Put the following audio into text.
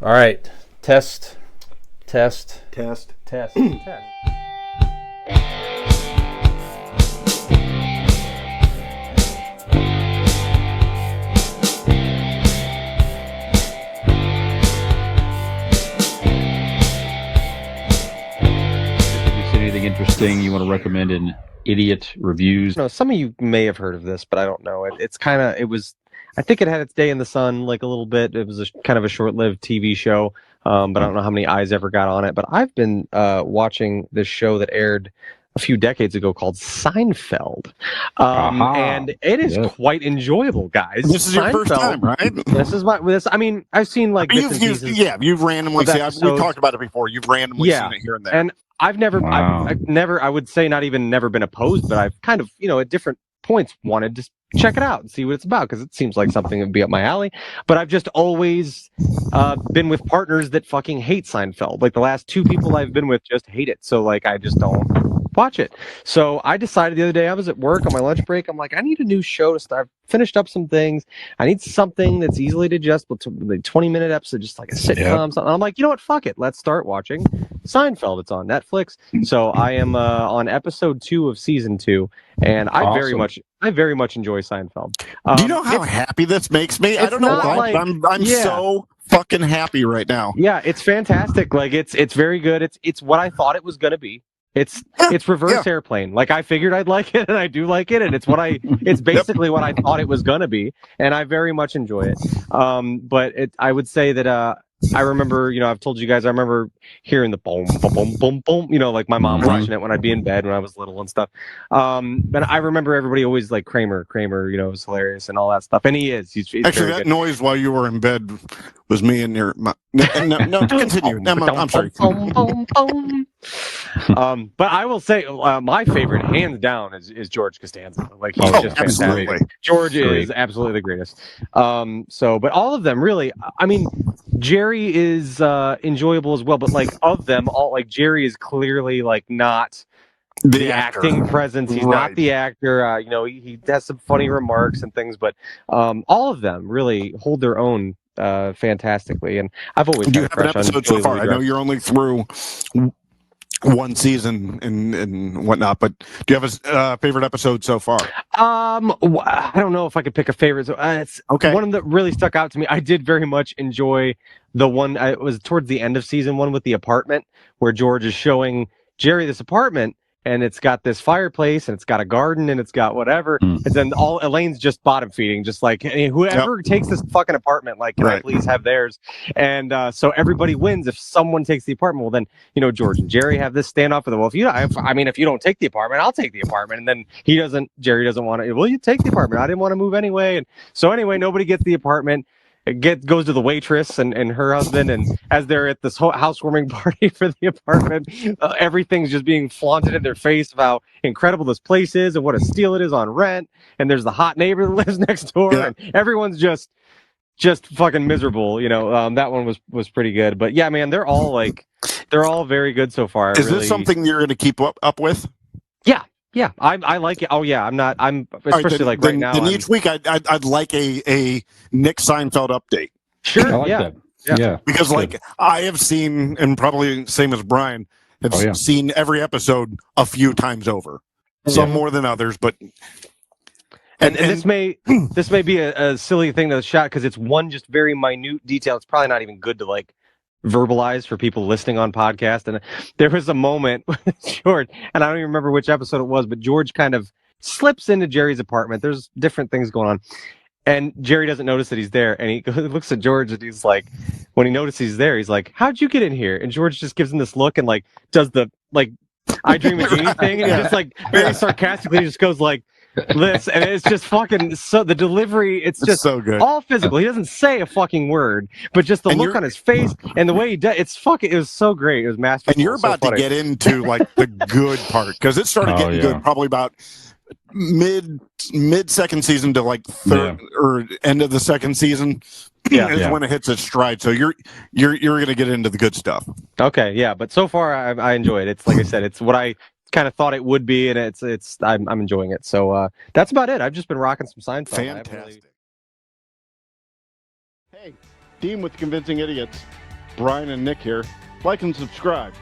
All right. Test. Test. Test. Anything interesting you want to recommend in idiot reviews? No, some of you may have heard of this, but I don't know. I think it had its day in the sun like a little bit. It was kind of a short-lived TV show, but I don't know how many eyes ever got on it. But I've been watching this show that aired a few decades ago called Seinfeld, and it is quite enjoyable, guys. This is your first time, right? I mean, I've seen like bits and pieces. You've randomly seen. We talked about it before. You've randomly seen it here and there. And I've never, I would say not even never been opposed, but I've kind of, at different points wanted to check it out and see what it's about, because it seems like something that would be up my alley. But I've just always been with partners that fucking hate Seinfeld. Like the last two people I've been with just hate it. So like I just don't watch it. So I decided the other day, I was at work on my lunch break. I'm like, I need a new show to start. I've finished up some things. I need something that's easily digestible, like 20-minute episode, just like a sitcom. Something. I'm like, you know what? Fuck it. Let's start watching Seinfeld. It's on Netflix. So I am on episode 2 of season 2, and I very much enjoy Seinfeld. Do you know how happy this makes me? I don't know why, but I'm so fucking happy right now. Yeah, it's fantastic. Like it's very good. It's what I thought it was gonna be. It's reverse Airplane. Like I figured I'd like it, and I do like it, and it's basically what I thought it was gonna be, and I very much enjoy it. But I would say that I remember, I've told you guys, I remember hearing the boom, boom, boom, boom, boom, like my mom watching it when I'd be in bed when I was little and stuff. But I remember everybody always like Kramer, was hilarious and all that stuff. And he's actually, that noise while you were in bed was me and your no, continue. I'm sorry. But I will say my favorite, hands down, is George Costanza. Like he's just fantastic. George is absolutely the greatest. But all of them really, I mean, Jerry is enjoyable as well, but like of them all, like Jerry is clearly like not the acting presence. He's not the actor. He has some funny remarks and things, but all of them really hold their own fantastically. And I've always do you have an episode so far? I know you're only through one season and whatnot, but do you have a favorite episode so far? I don't know if I could pick a favorite. So it's okay. One that really stuck out to me. I did very much enjoy the one. It was towards the end of season 1 with the apartment, where George is showing Jerry this apartment, and it's got this fireplace, and it's got a garden, and it's got whatever. And then Elaine's just bottom feeding, just like, hey, whoever takes this fucking apartment, like, can I please have theirs? And so everybody wins if someone takes the apartment. Well, then, George and Jerry have this standoff with them. Well, if you don't take the apartment, I'll take the apartment. And then Jerry doesn't want it. Well, you take the apartment. I didn't want to move anyway. And so anyway, nobody gets the apartment. It goes to the waitress and her husband, and as they're at this housewarming party for the apartment, everything's just being flaunted in their face of how incredible this place is and what a steal it is on rent. And there's the hot neighbor that lives next door, and everyone's just fucking miserable. That one was pretty good. But yeah, man, they're all very good so far. Is this something you're going to keep up with? Yeah, I like it. Oh yeah, I'm especially right now. Then each week I'd like a Nick Seinfeld update. Sure, I like that. Yeah, because I have seen, and probably same as Brian, have seen every episode a few times over. Some more than others, but and this may be a silly thing to shot because it's one just very minute detail. It's probably not even good to verbalize for people listening on podcast. And there was a moment with George, and I don't even remember which episode it was, but George kind of slips into Jerry's apartment. There's different things going on, and Jerry doesn't notice that he's there, and he looks at George, and he's like, when he notices he's there, he's like, how'd you get in here? And George just gives him this look and does the I Dream a Genie thing, and he just very sarcastically just goes this, and it's just fucking so the delivery, it's just so good. All physical. He doesn't say a fucking word, but just the look on his face and the way he does it was so great. It was masterful. And you're about to get into the good part, because it started getting good probably about mid second season to third or end of the second season. Is when it hits its stride. So you're gonna get into the good stuff. Okay, yeah, but so far I enjoy it. It's like I said, it's what I kind of thought it would be, and I'm enjoying it. So that's about it. I've just been rocking some Seinfeld. Fantastic. Hey, Team with Convincing Idiots. Brian and Nick here. Like and subscribe.